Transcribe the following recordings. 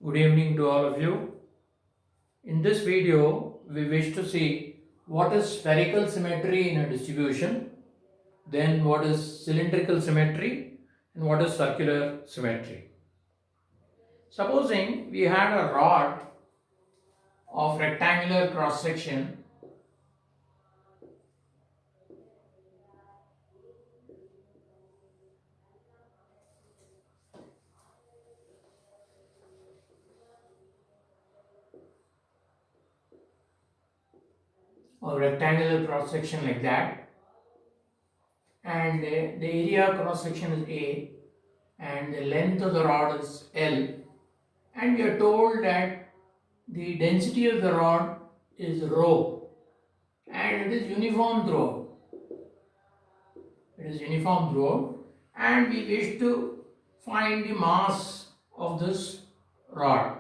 Good evening to all of you. In this video, we wish to see what is spherical symmetry in a distribution, then what is cylindrical symmetry, and what is circular symmetry. Supposing we had a rod of rectangular cross section like that, and the area cross section is A, and the length of the rod is L, and we are told that the density of the rod is rho, and it is uniform throughout. And we wish to find the mass of this rod.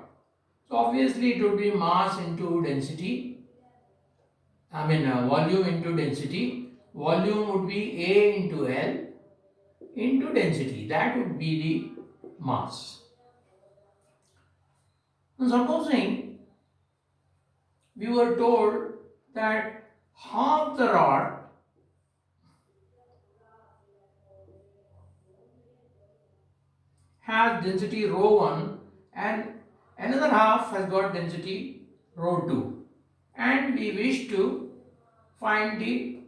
So obviously it would be mass into density, volume into density. Volume would be A into L into density. That would be the mass. Now supposing we were told that half the rod has density rho 1 and another half has got density rho 2, and we wish to find the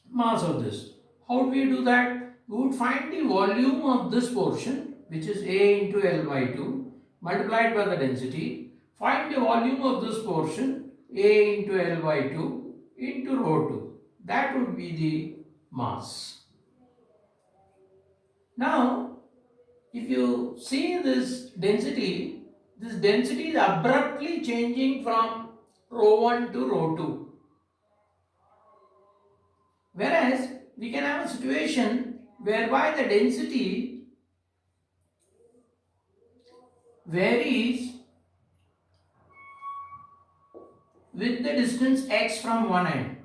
mass of this. How do we do that? We would find the volume of this portion, which is A into L by 2, multiplied by the density. Find the volume of this portion, A into L by 2 into rho 2. That would be the mass. Now, if you see this density is abruptly changing from rho 1 to rho 2. Whereas we can have a situation whereby the density varies with the distance x from one end.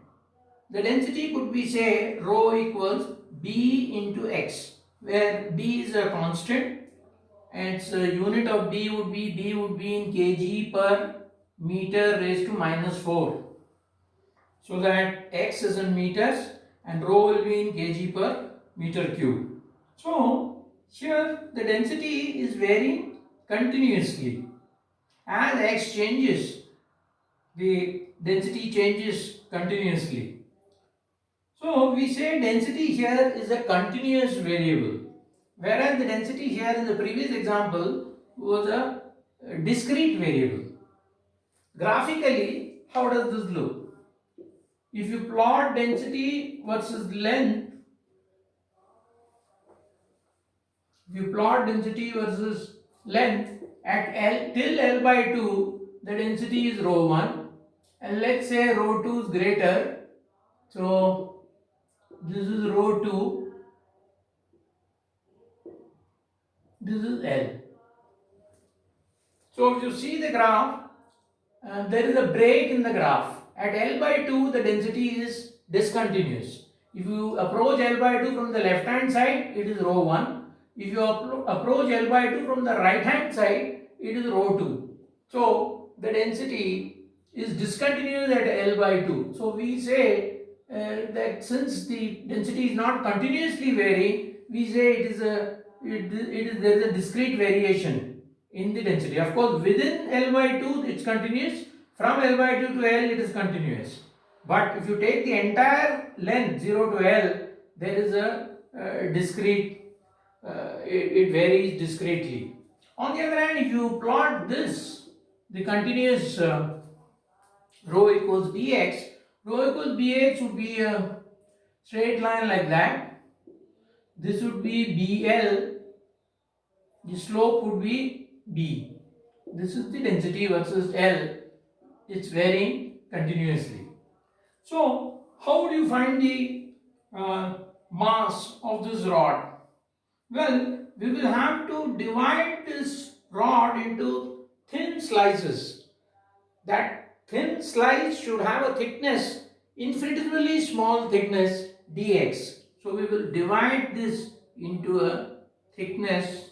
The density could be, say, rho equals b into x, where b is a constant and its unit of b would be in kg per meter raised to minus 4. So that x is in meters and rho will be in kg per meter cube. So here the density is varying continuously. As x changes, the density changes continuously. So we say density here is a continuous variable, whereas the density here in the previous example was a discrete variable. Graphically, how does this look? If you plot density versus length, at L till L by 2, the density is rho 1, and let's say rho 2 is greater. So this is rho 2, this is L. So if you see the graph, there is a break in the graph. At L by 2, the density is discontinuous. If you approach L by 2 from the left hand side, it is rho 1. If you approach L by 2 from the right hand side, it is rho 2. So the density is discontinuous at L by 2. So we say that since the density is not continuously varying, we say there is a discrete variation in the density. Of course, within L by 2 it's continuous. From L by 2 to L it is continuous. But if you take the entire length 0 to L, there is a discrete, it varies discretely. On the other hand, if you plot this, the continuous rho equals bx, rho equals bx would be a straight line like that. This would be bl, the slope would be b. This is the density versus L. It's varying continuously. So, how do you find the mass of this rod? Well, we will have to divide this rod into thin slices. That thin slice should have a thickness, infinitesimally small thickness dx. So we will divide this into a thickness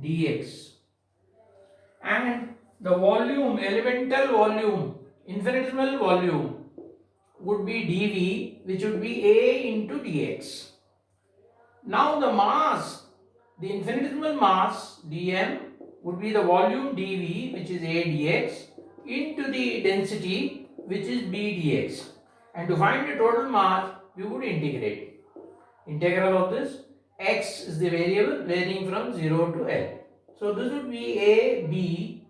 dx, and the volume, elemental volume, infinitesimal volume would be dV, which would be A into dx. Now the mass, the infinitesimal mass dm would be the volume dV, which is A dx, into the density, which is B dx. And to find the total mass, we would integrate. Integral of this, x is the variable varying from 0 to L. So this would be A, B,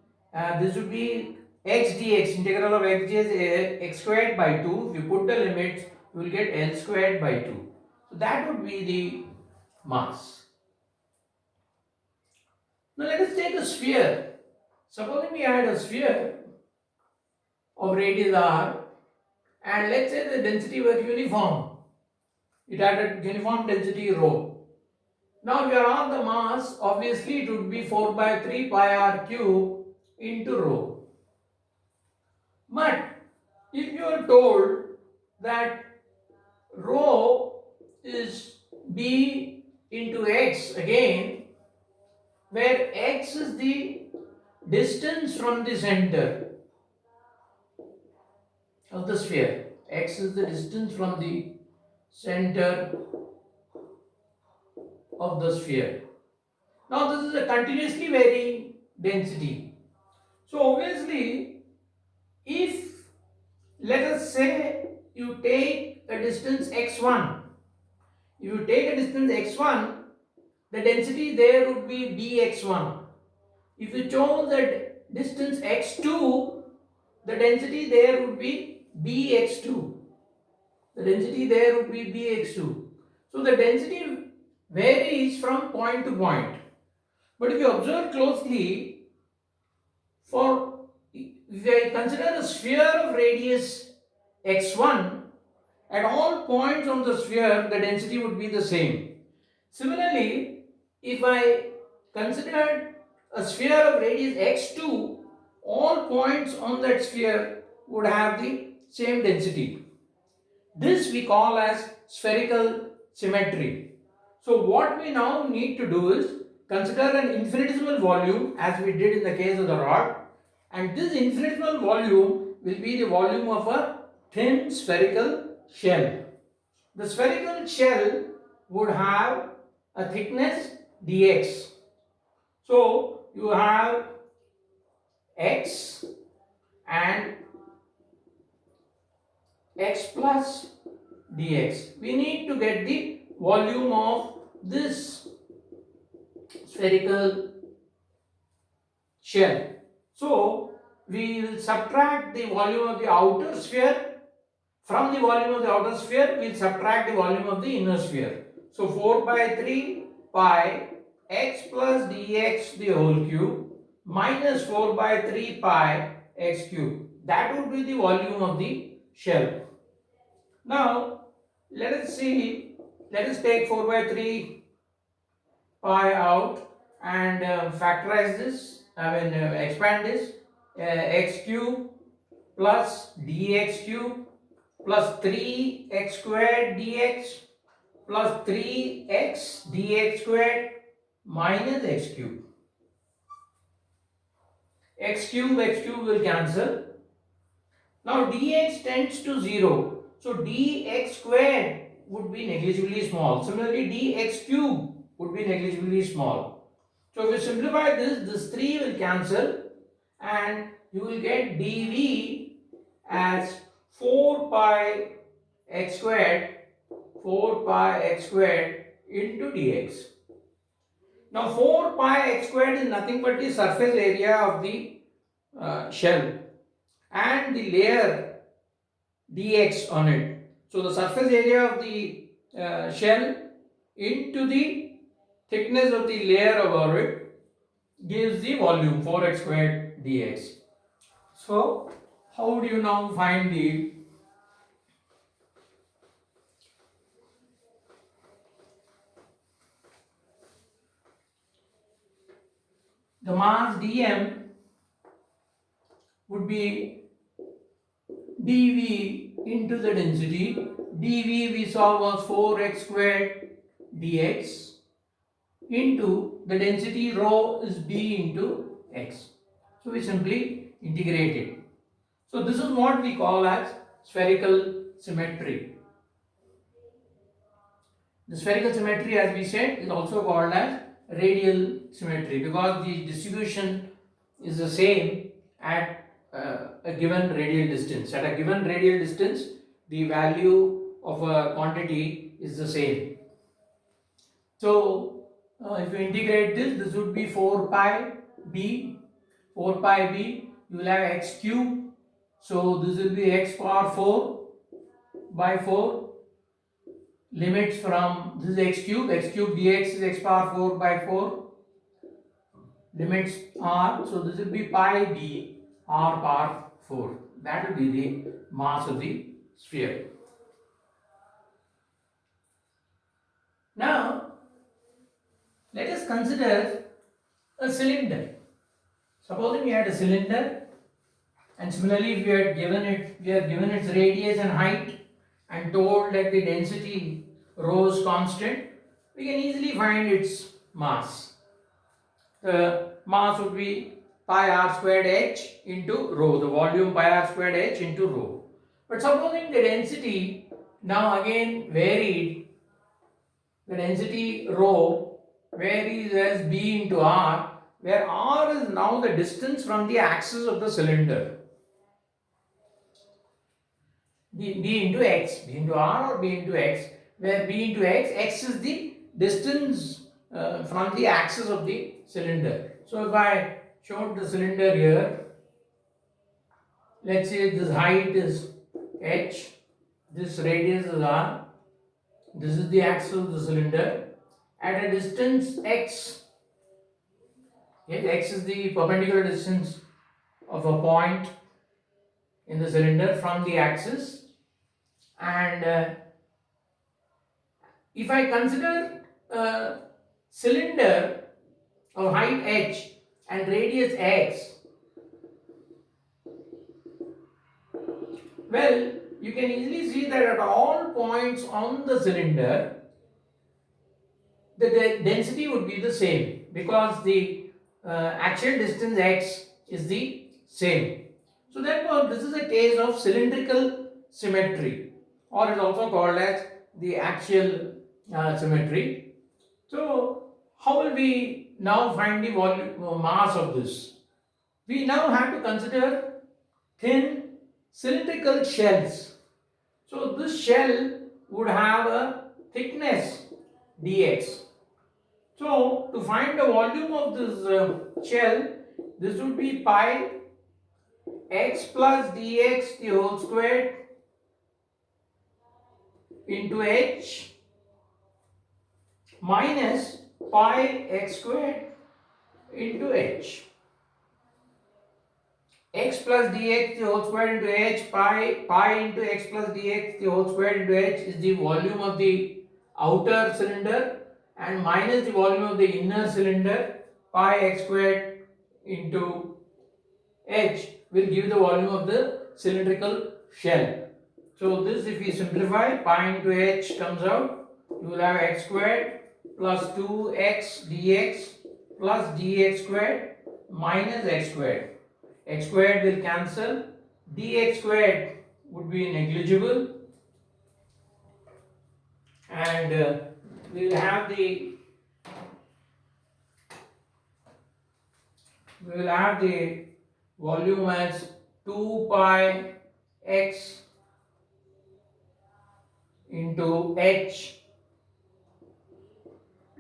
this would be x dx, integral of x is x squared by 2. If you put the limits, you will get L squared by 2. So that would be the mass. Now let us take a sphere. Supposing we had a sphere of radius r, and let's say the density was uniform. It had a uniform density rho. Now we are on the mass, obviously it would be 4 by 3 pi r cube into rho. But if you are told that rho is b into x again, where x is the distance from the center of the sphere, x is the distance from the center of the sphere. Now this is a continuously varying density. So obviously, if let us say you take a distance x1, if you take a distance x1, the density there would be bx1. If you chose the distance x2, the density there would be bx2. The density there would be bx2. So the density varies from point to point. But if you observe closely, if I consider a sphere of radius x1, at all points on the sphere, the density would be the same. Similarly, if I considered a sphere of radius x2, all points on that sphere would have the same density. This we call as spherical symmetry. So what we now need to do is consider an infinitesimal volume, as we did in the case of the rod, and this infinitesimal volume will be the volume of a thin spherical shell. The spherical shell would have a thickness dx. So you have x and x plus dx. We need to get the volume of this spherical shell. So we will subtract the volume of the outer sphere. From the volume of the outer sphere, we will subtract the volume of the inner sphere. So 4 by 3 pi x plus dx the whole cube minus 4 by 3 pi x cube. That would be the volume of the shell. Now let us take 4 by 3 pi out and factorize this, expand this, x cube plus dx cube plus 3x squared dx plus 3x dx squared minus x cube. X cube will cancel. Now dx tends to 0. So dx squared would be negligibly small. Similarly, dx cube would be negligibly small. So if you simplify this, this 3 will cancel and you will get dv as 4 pi x squared into dx. Now 4 pi x squared is nothing but the surface area of the shell and the layer dx on it. So the surface area of the shell into the thickness of the layer above it gives the volume 4x squared dx. So how do you now find the mass dm would be dv into the density. dv we saw was 4x squared dx into the density rho is b into x. So we simply integrate it. So this is what we call as spherical symmetry. The spherical symmetry, as we said, is also called as radial symmetry because the distribution is the same at a given radial distance. At a given radial distance, the value of a quantity is the same. So if you integrate this, this would be 4 pi b. 4 pi b, you will have x cube. So this will be x power 4 by 4. Limits from this is x cube dx is x power 4 by 4. Limits are, so this will be pi b r power 4. That will be the mass of the sphere. Now, let us consider a cylinder. Supposing we had a cylinder, and similarly, if we are given its radius and height, and told that the density rho is constant, we can easily find its mass. The mass would be pi r squared h into rho, the volume pi r squared h into rho. But supposing the density now again varied, the density rho varies as b into r, where r is now the distance from the axis of the cylinder. B into x, b into r or b into x, where b into x is the distance from the axis of the cylinder. So if I showed the cylinder here, let's say this height is h, this radius is r, this is the axis of the cylinder. At a distance x, x is the perpendicular distance of a point in the cylinder from the axis, and if I consider a cylinder of height h and radius x, well, you can easily see that at all points on the cylinder, the density would be the same because the actual distance x is the same. So therefore, this is a case of cylindrical symmetry, or it is also called as the axial symmetry. So how will we now find the volume mass of this? We now have to consider thin cylindrical shells. So this shell would have a thickness dx. So to find the volume of this shell, this would be pi x plus dx the whole squared into h minus pi x squared into h. X plus dx the whole squared into h, pi into x plus dx the whole squared into h is the volume of the outer cylinder, and minus the volume of the inner cylinder, pi x squared into h will give the volume of the cylindrical shell. So this, if we simplify, pi into h comes out, you will have x squared plus 2x dx plus dx squared minus x squared. X squared will cancel, dx squared would be negligible, and we will have the volume as 2 pi x into h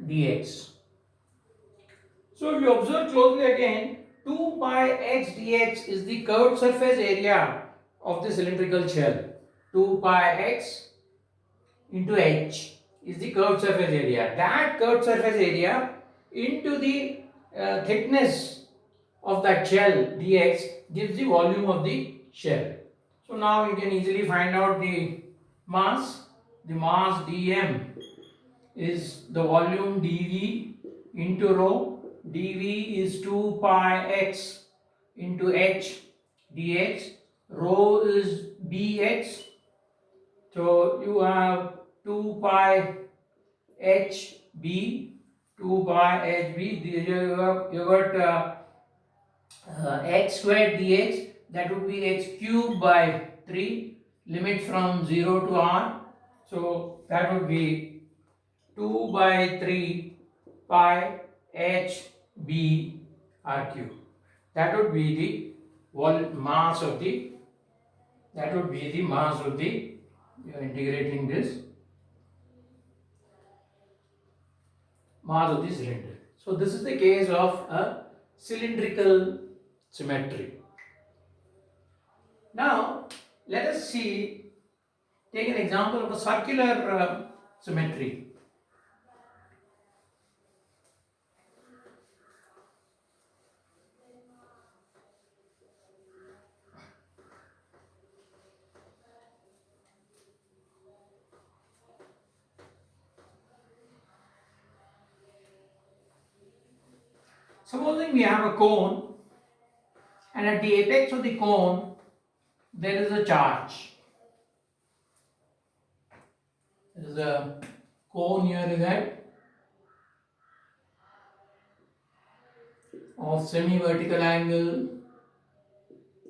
dx. So if you observe closely again, 2 pi x dx is the curved surface area of the cylindrical shell. 2 pi x into h is the curved surface area. That curved surface area into the thickness of that shell dx gives the volume of the shell. So now you can easily find out the mass. The mass dm is the volume dv into rho. dv is 2 pi x into h dx. Rho is bx. So you have 2 pi h b 2 pi hb. You got h squared dh, that would be h cube by 3, limit from 0 to r. So that would be 2 by 3 pi h b r cube. That would be the mass of the, you are integrating this, mass of the cylinder. So this is the case of a cylindrical symmetry. Now let us take an example of a circular symmetry. Supposing we have a cone, and at the apex of the cone there is a charge. There is a cone here is that of semi-vertical angle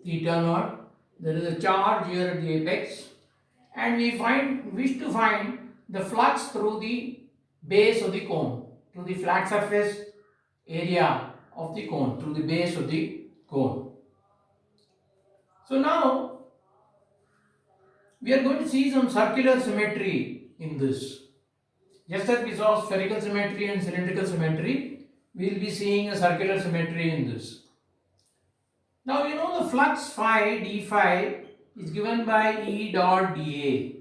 theta naught. There is a charge here at the apex, and we wish to find the flux through the base of the cone, through the flat surface area of the cone, through the base of the cone. So now we are going to see some circular symmetry in this. Just as we saw spherical symmetry and cylindrical symmetry, we will be seeing a circular symmetry in this. Now you know the flux phi d phi is given by E dot dA.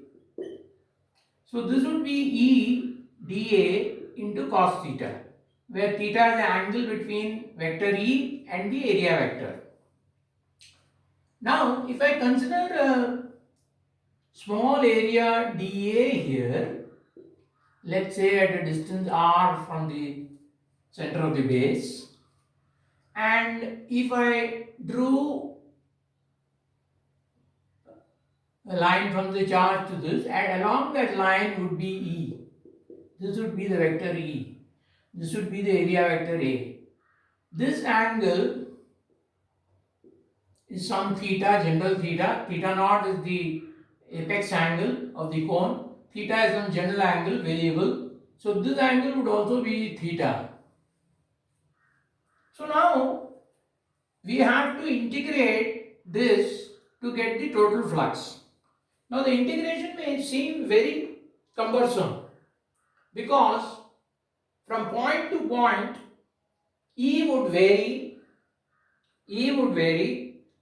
So this would be E dA into cos theta, where theta is the angle between vector E and the area vector. Now if I consider a small area dA here, let's say at a distance r from the center of the base, and if I drew a line from the charge to this, and along that line would be E. This would be the vector E. This would be the area vector A. This angle is some theta, general theta. Theta naught is the apex angle of the cone. Theta is some general angle variable. So this angle would also be theta. So now we have to integrate this to get the total flux. Now the integration may seem very cumbersome because from point to point E would vary,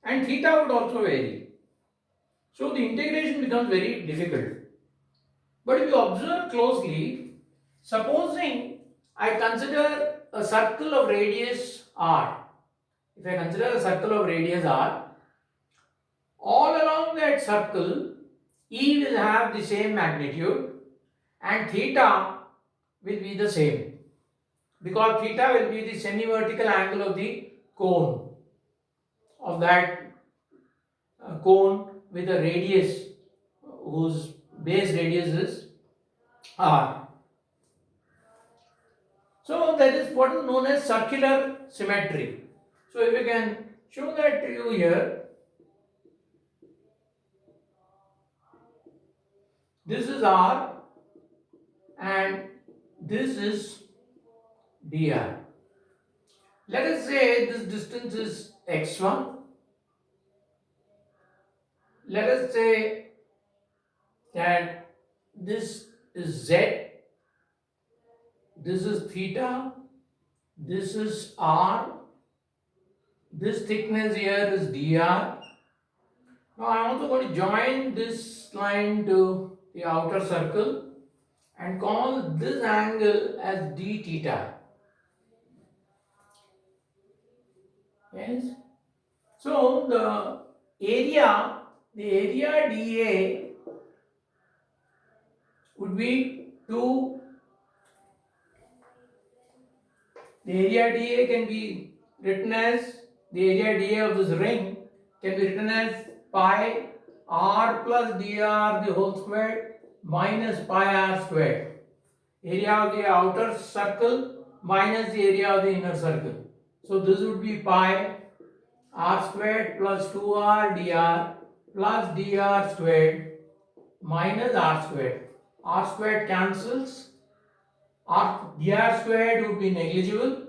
and theta would also vary. So the integration becomes very difficult. But if you observe closely, supposing I consider a circle of radius r. If I consider a circle of radius r, all along that circle E will have the same magnitude and theta will be the same, because theta will be the semi-vertical angle of the cone, of that cone with a radius whose base radius is r. So that is what is known as circular symmetry. So if we can show that to you here, this is r and this is dr. Let us say this distance is x1. Let us say that this is z, this is theta, this is r, this thickness here is dr. Now I am also going to join this line to the outer circle and call this angle as d theta. Yes. So the area dA would be 2. The area dA can be written as, the area dA of this ring can be written as pi r plus dr the whole square minus pi r square. Area of the outer circle minus the area of the inner circle. So this would be pi r squared plus 2r dr plus dr squared minus r squared. R squared cancels, dr squared would be negligible,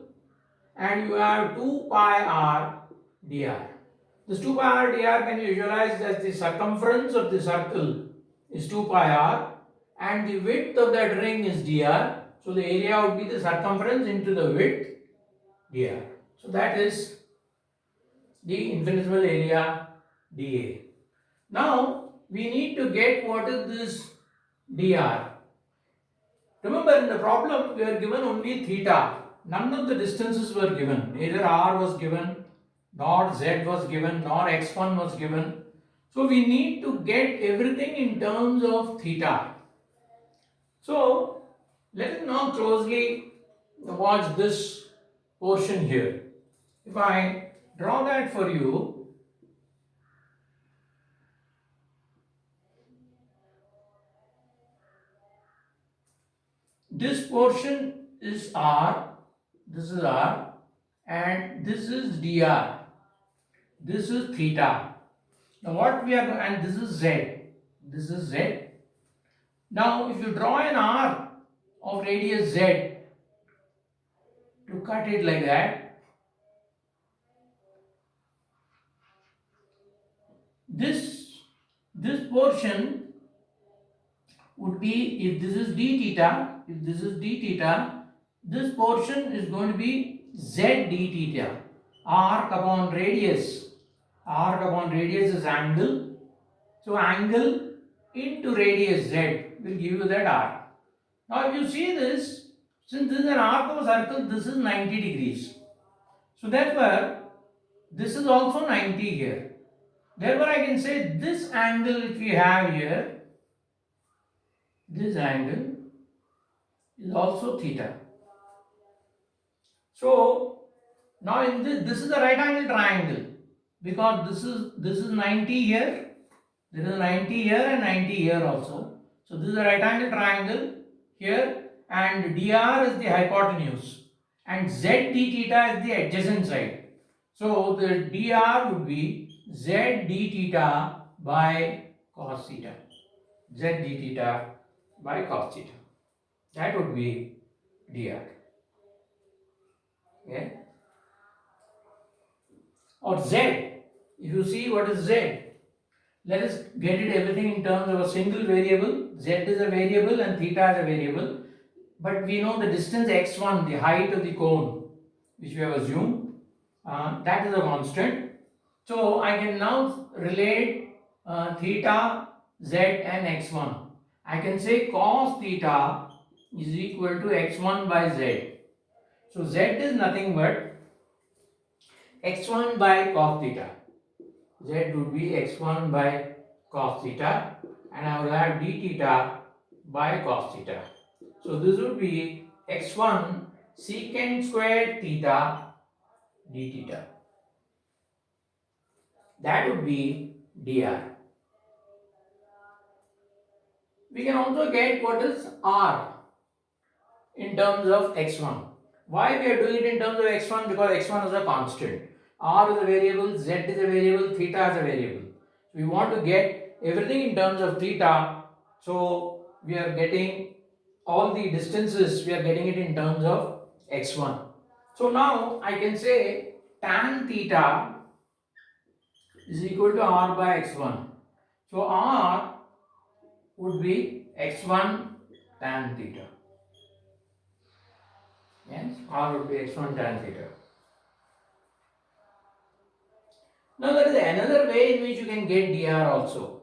and you have 2 pi r dr. This 2 pi r dr can be visualized as the circumference of the circle is 2 pi r and the width of that ring is dr. So the area would be the circumference into the width dr. So that is the infinitesimal area dA. Now we need to get what is this dr. Remember, in the problem we are given only theta. None of the distances were given. Neither r was given, nor z was given, nor x1 was given. So we need to get everything in terms of theta. So let us now closely watch this portion here. If I draw that for you, this portion is r, this is r, and this is dr, this is theta. Now what we are, and this is z, this is z. Now if you draw an r of radius z, to cut it like that, this portion would be, if this is d theta, this portion is going to be z d theta. Arc upon radius is angle. So angle into radius z will give you that arc. Now if you see this, since this is an arc of a circle, this is 90 degrees. So therefore, this is also 90 here. Therefore, I can say this angle which we have here, this angle is also theta. So now in this is a right angle triangle, because this is 90 here, there is 90 here and 90 here also. So this is a right angle triangle here, and dr is the hypotenuse and z d theta is the adjacent side. So the dr would be z d theta by cos theta. Z d theta by cos theta. That would be dr. Okay? Or z. If you see what is z, let us get it everything in terms of a single variable. Z is a variable and theta is a variable. But we know the distance x1, the height of the cone, which we have assumed, that is a constant. So I can now relate theta, z and x1. I can say cos theta is equal to x1 by z. So z is nothing but x1 by cos theta. Z would be x1 by cos theta, and I will have d theta by cos theta. So this would be x1 secant squared theta d theta. That would be dr. We can also get what is r in terms of x1. Why we are doing it in terms of x1? Because x1 is a constant, r is a variable, z is a variable, theta is a variable. We want to get everything in terms of theta, so we are getting all the distances, we are getting it in terms of x1. So now I can say tan theta is equal to r by x1. So r would be x1 tan theta. Yes, r would be x1 tan theta. Now there is another way in which you can get dr also.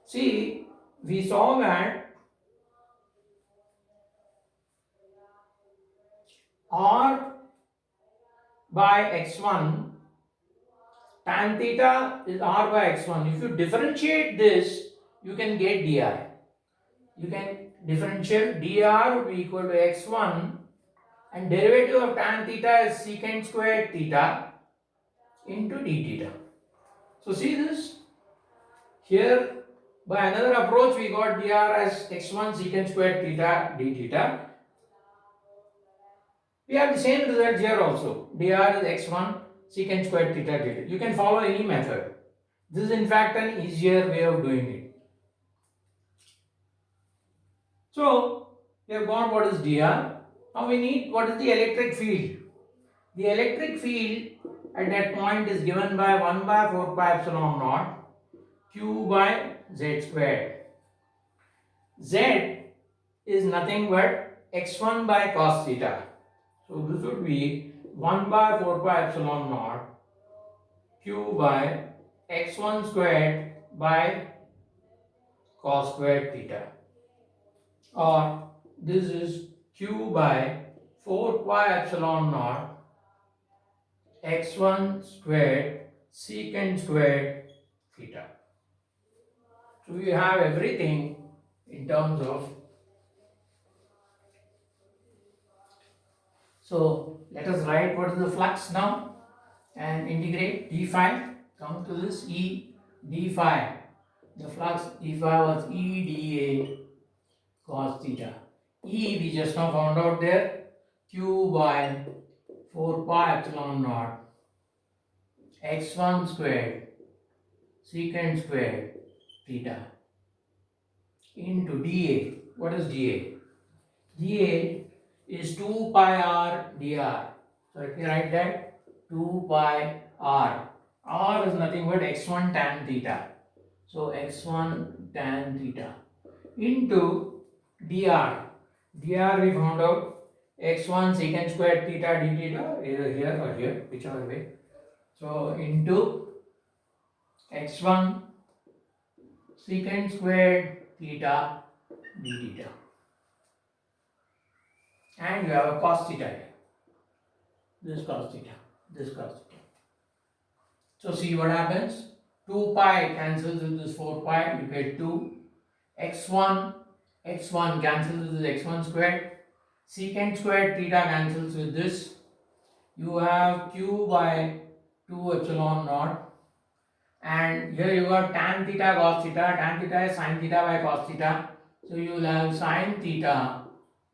See, we saw that r by x1 tan theta is r by x1. If you differentiate this, you can get dr. You can differentiate dr would be equal to x1, and derivative of tan theta is secant squared theta into d theta. So see this here, by another approach we got dr as x1 secant squared theta d theta. We have the same result here also. dr is x1 secant squared theta dθ. You can follow any method. This is in fact an easier way of doing it. So, we have got what is dr. Now we need what is the electric field. The electric field at that point is given by 1 by 4 pi epsilon naught q by z squared. Z is nothing but x1 by cos theta. So this would be 1 by 4 pi epsilon naught q by x1 squared by cos squared theta, or this is q by 4 pi epsilon naught x1 squared secant squared theta. So we have everything in terms of. So let us write what is the flux now and integrate d phi. Come to this E d phi. The flux d phi was E dA cos theta. E we just now found out there, q by 4 pi epsilon naught x1 squared secant squared theta into dA. What is dA? dA is 2 pi r dr. So let me write that 2 pi r. R is nothing but x1 tan theta. So x1 tan theta into dr. dr we found out x1 secant squared theta d theta, either here or here, whichever way. So into x1 secant squared theta d theta. And you have a cos theta here. This cos theta, this cos theta. So see what happens. 2 pi cancels with this 4 pi, you get 2. x1 cancels with this x1 squared. Secant squared theta cancels with this. You have q by 2 epsilon naught. And here you got tan theta cos theta. Tan theta is sin theta by cos theta. So you will have sin theta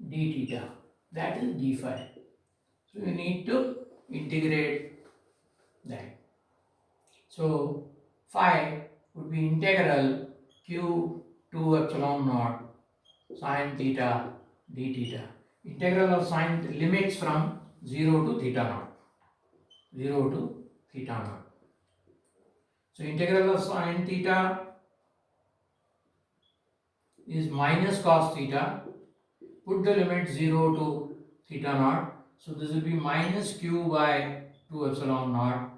d theta. That is d phi. So you need to integrate that. So phi would be integral q 2 epsilon naught sin theta d theta. Integral of sin limits from 0 to theta naught. 0 to theta naught. So integral of sin theta is minus cos theta. Put the limit 0 to theta naught. So this will be minus q by 2 epsilon naught.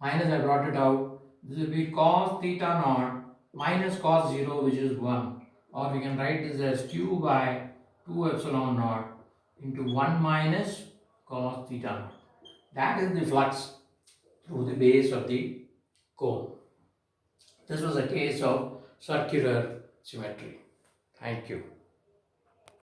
Minus, I brought it out. This will be cos theta naught minus cos 0, which is 1. Or we can write this as q by 2 epsilon naught into 1 minus cos theta naught. That is the flux through the base of the cone. This was a case of circular symmetry. Thank you.